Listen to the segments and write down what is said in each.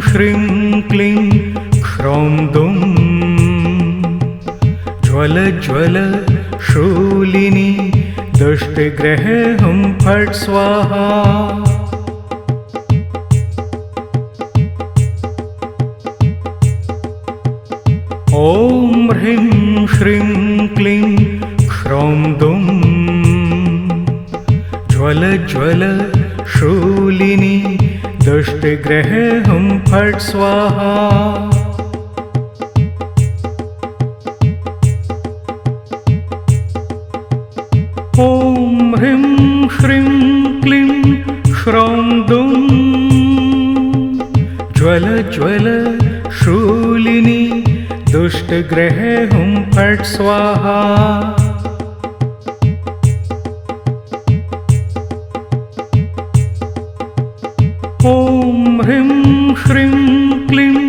श्रीं क्लीं ह्रौं दुं ज्वल ज्वल शूलिनी दुष्टग्रहे हुं फट् स्वाहा। ॐ ह्रीं श्रीं क्लीं ह्रौं दुं ज्वल ज्वल शूलिनी दुष्टग्रहे हुं फट् स्वाहा। ॐ ह्रीं श्रीं क्लीं ह्रौं दुं ज्वल ज्वल शूलिनी दुष्टग्रहे हुं फट् स्वाहा। ॐ ह्रीं श्रीं क्लीं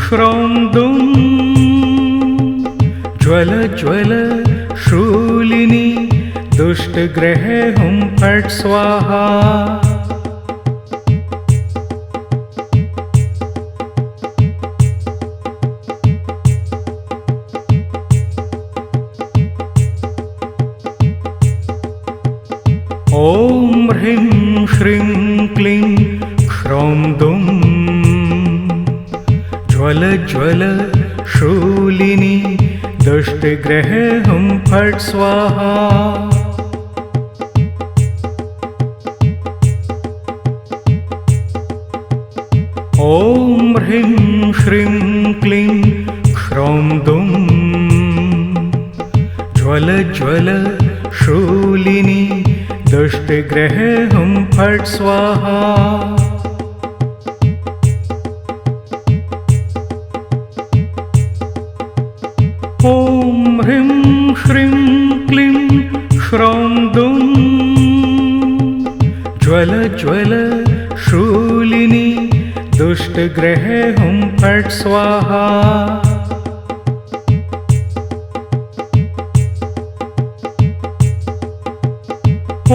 ह्रौं दुं ज्वल ज्वल शूलिनी दुष्टग्रहे हुं फट् स्वाहा। ॐ ह्रीं श्रीं क्लीं ह्रौं दुं ज्वल ज्वल शूलिनी दुष्टग्रहे हुं फट् स्वाहा। ॐ ह्रीं श्रीं क्लीं ह्रौं दुं ज्वल ज्वल शूलिनी दुष्टग्रहे हुं फट् स्वाहा। ॐ ह्रीं श्रीं क्लीं ह्रौं दुं ज्वल ज्वल शूलिनी दुष्टग्रहे हुं फट् स्वाहा।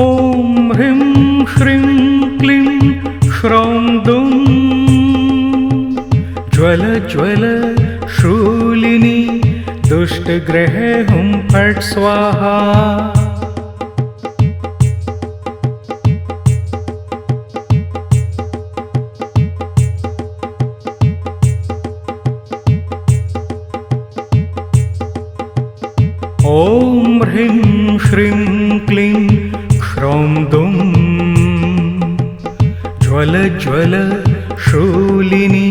ॐ ह्रीं श्रीं क्लीं ह्रौं दुं ज्वल ज्वल शूलिनी दुष्टग्रहे हुं फट् स्वाहा। ॐ ह्रीं श्रीं क्लीं ह्रौं दुं ज्वल ज्वल शूलिनी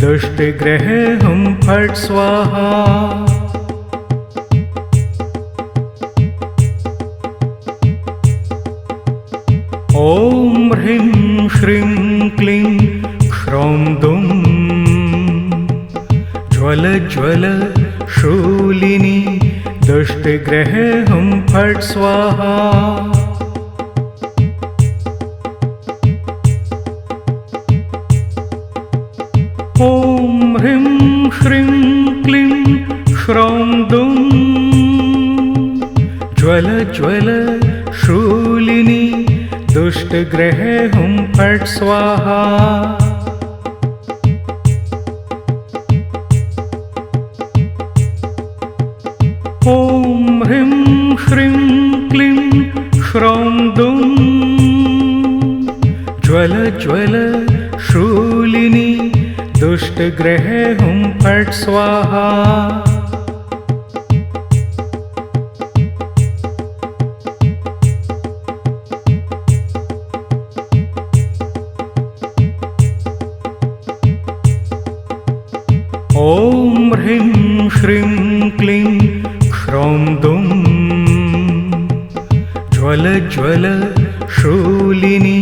दुष्टग्रहे हुं फट् स्वाहा। ॐ ह्रीं श्रीं क्लीं ह्रौं दुं ज्वल ज्वल शूलिनी दुष्टग्रहे हुं फट् स्वाहा। ॐ ह्रीं श्रीं क्लीं ह्रौं दुं ज्वल ज्वल शूलिनी दुष्टग्रहे हुं फट् स्वाहा। ॐ ह्रीं श्रीं क्लीं ह्रौं दुं ज्वल ज्वल शूलिनी दुष्टग्रहे हुं फट् स्वाहा। ॐ ह्रीं श्रीं क्लीं ह्रौं दुं ज्वल ज्वल शूलिनी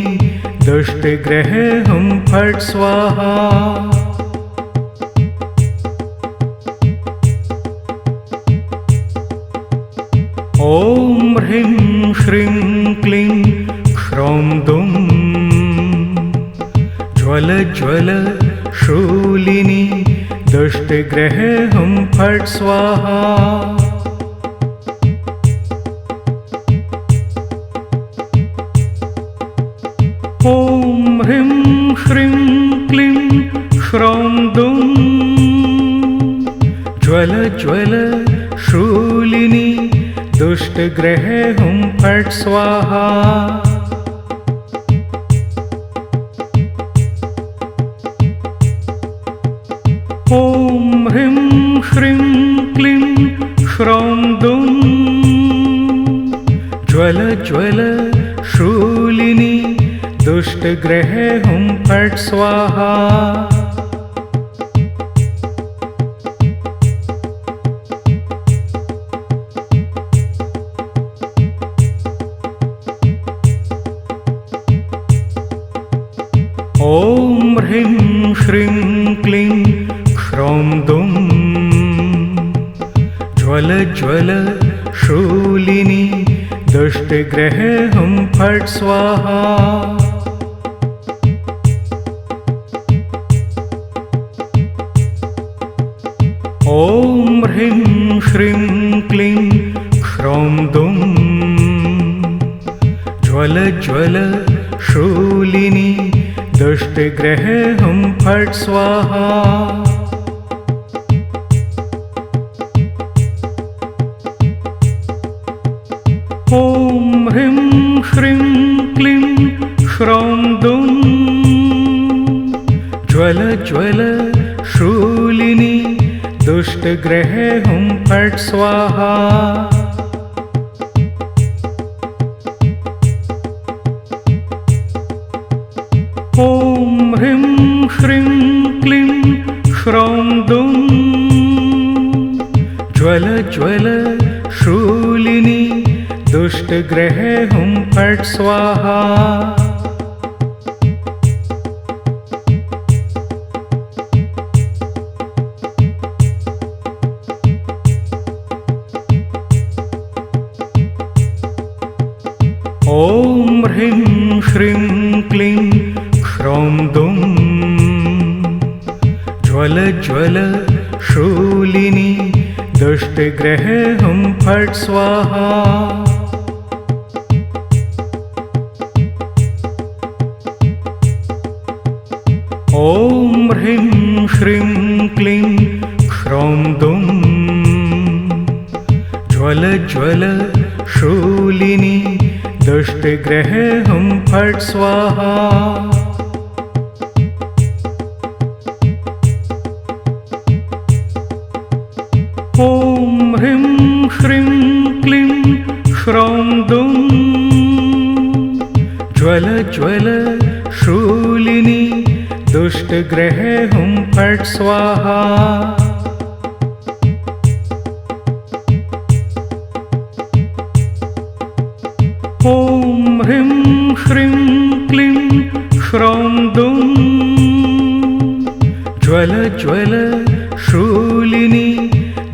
दुष्टग्रहे हुं फट् स्वाहा। ॐ ह्रीं श्रीं क्लीं ह्रौं दुं ज्वल ज्वल शूलिनी दुष्टग्रहे हुं फट् स्वाहा। ॐ ह्रीं श्रीं क्लीं ह्रौं ज्वल शूलिनी दुष्टग्रह हुं फट् स्वाहा। ॐ ह्रीं श्रीं क्लीं श्रौं दुं ज्वल ज्वल शूलिनी दुष्टग्रह हुं फट् स्वाहा। ॐ ह्रीं श्रीं क्लीं श्रौं दुं ज्वल ज्वल शूलिनी दुष्टग्रह हुं फट् स्वाहा। ॐ ह्रीं श्रीं क्लीं श्रौं दुं ज्वल ज्वल शूलिनी दुष्टग्रह हुं फट् स्वाहा। ॐ ह्रीं श्रीं क्लीं श्रौं दुं ज्वल ज्वल शूलिनी दुष्टग्रह हुं फट् स्वाहा। ॐ ह्रीं श्रीं क्लीं श्रौं दुं ज्वल ज्वल शूलिनी दुष्टग्रह हुं फट् स्वाहा। ॐ ह्रीं श्रीं क्लीं श्रौं दुं ज्वल ज्वल शूलिनी दुष्टग्रह हुं फट् स्वाहा। ॐ ह्रीं श्रीं क्लीं श्रौं दुं ज्वल ज्वल शूलिनी दुष्टग्रह हुं फट् स्वाहा। ॐ ह्रीं श्रीं क्लीं श्रौं दुं ज्वल ज्वल शूलिनी दुष्टग्रह हुं फट् स्वाहा। ॐ ह्रीं श्रीं क्लीं श्रौं दुं ज्वल ज्वल शूलिनी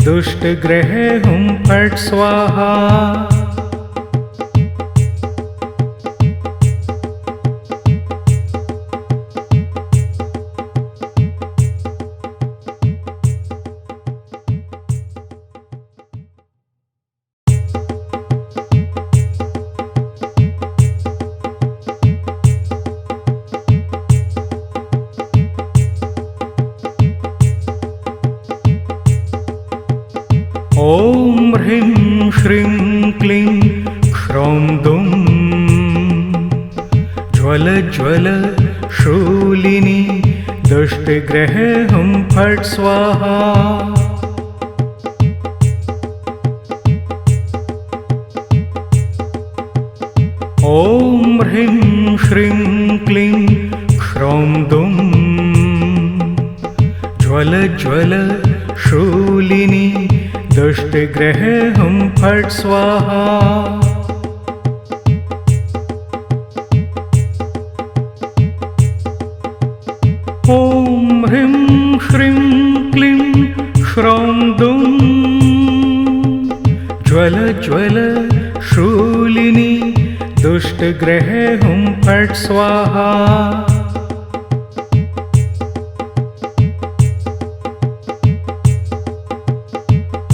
दुष्टग्रह हुं फट् स्वाहा। ॐ ह्रीं श्रीं क्लीं श्रौं दुं ज्वल ज्वल शूलिनी दुष्टग्रह हुं फट् स्वाहा। ॐ ह्रीं श्रीं क्लीं श्रौं दुं ज्वल ज्वल शूलिनी दुष्टग्रह हुं फट् स्वाहा। ॐ ह्रीं श्रीं क्लीं श्रौं दुं ज्वल ज्वल शूलिनी दुष्टग्रह हुं फट् स्वाहा।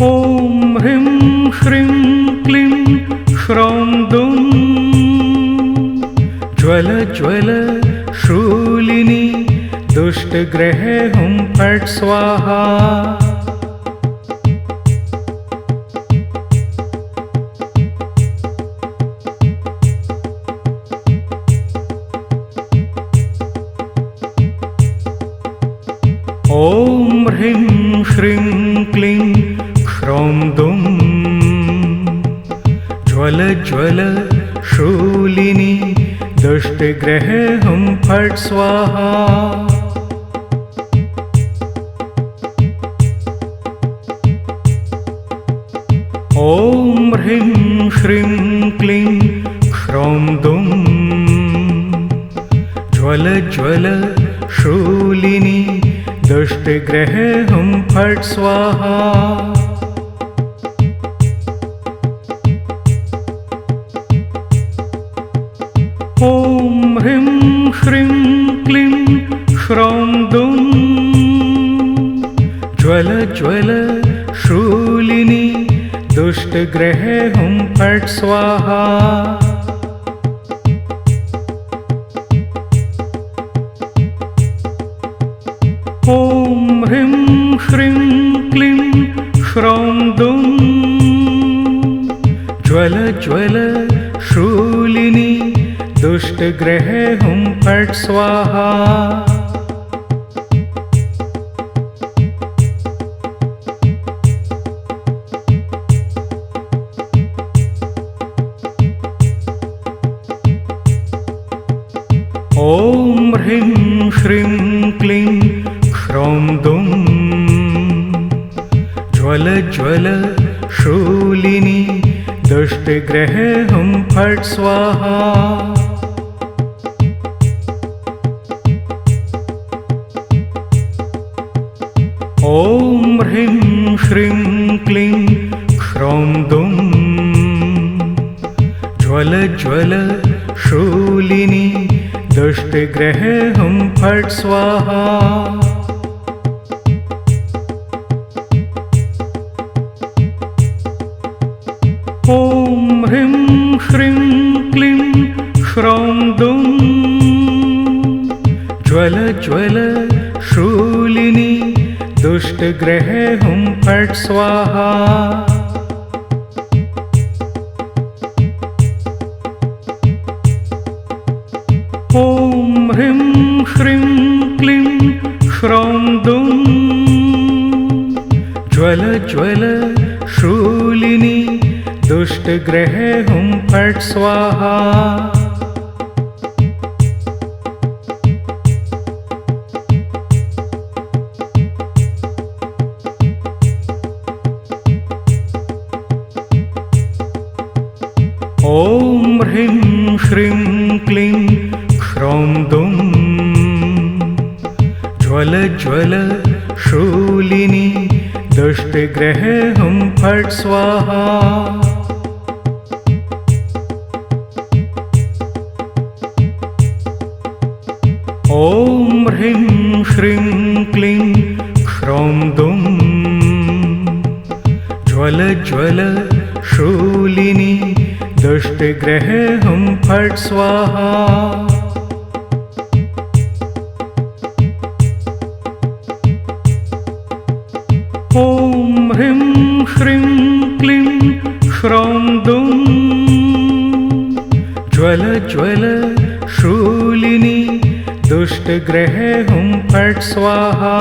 ॐ ह्रीं श्रीं क्लीं श्रौं दुं ज्वल ज्वल शूलिनी दुष्टग्रह हुं फट् स्वाहा। ह्रीं श्रीं क्लीं ह्रौं दुं ज्वल ज्वल शूलिनी दुष्टग्रहे हुं फट् स्वाहा। ॐ ह्रीं श्रीं क्लीं ह्रौं दुं ज्वल ज्वल शूलिनी दुष्टग्रहे हुं फट् स्वाहा। ॐ ह्रीं श्रीं क्लीं ह्रौं दुं ज्वल ज्वल शूलिनी दुष्टग्रहे हुं फट् स्वाहा। ॐ ह्रीं श्रीं क्लीं ह्रौं दुं ज्वल ज्वल शूलिनी दुष्टग्रहे हुं फट् स्वाहा। ॐ ह्रीं श्रीं क्लीं ह्रौं दुं ज्वल ज्वल शूलिनी दुष्टग्रहे हुं फट् स्वाहा। ॐ ह्रीं श्रीं क्लीं ह्रौं दुं ज्वल ज्वल शूलिनी दुष्टग्रहे हुं फट् स्वाहा। ॐ ह्रीं श्रीं क्लीं ह्रौं दुं ज्वल ज्वल शूलिनी दुष्टग्रहे हुं फट् स्वाहा। ॐ ह्रीं श्रीं क्लीं ह्रौं दुं ज्वल ज्वल शूलिनी दुष्टग्रहे हुं फट् स्वाहा। ॐ ह्रीं श्रीं क्लीं ह्रौं दुं ज्वल ज्वल शूलिनी दुष्टग्रहे हुं फट् स्वाहा। ॐ ह्रीं श्रीं क्लीं ह्रौं दुं ज्वल ज्वल शूलिनी दुष्टग्रहे हुं फट् स्वाहा। ॐ ह्रीं श्रीं क्लीं ह्रौं दुं ज्वल ज्वल शूलिनी दुष्टग्रहे हुं फट् स्वाहा। ॐ ह्रीं श्रीं क्लीं ह्रौं दुं ज्वल ज्वल शूलिनी दुष्टग्रहे हुं फट् स्वाहा। ॐ ह्रीं श्रीं क्लीं ह्रौं दुं ज्वल ज्वल शूलिनी दुष्टग्रहे हुं फट् स्वाहा। ॐ ह्रीं श्रीं क्लीं ह्रौं दुं ज्वल ज्वल शूलिनी दुष्टग्रहे हुं फट् स्वाहा।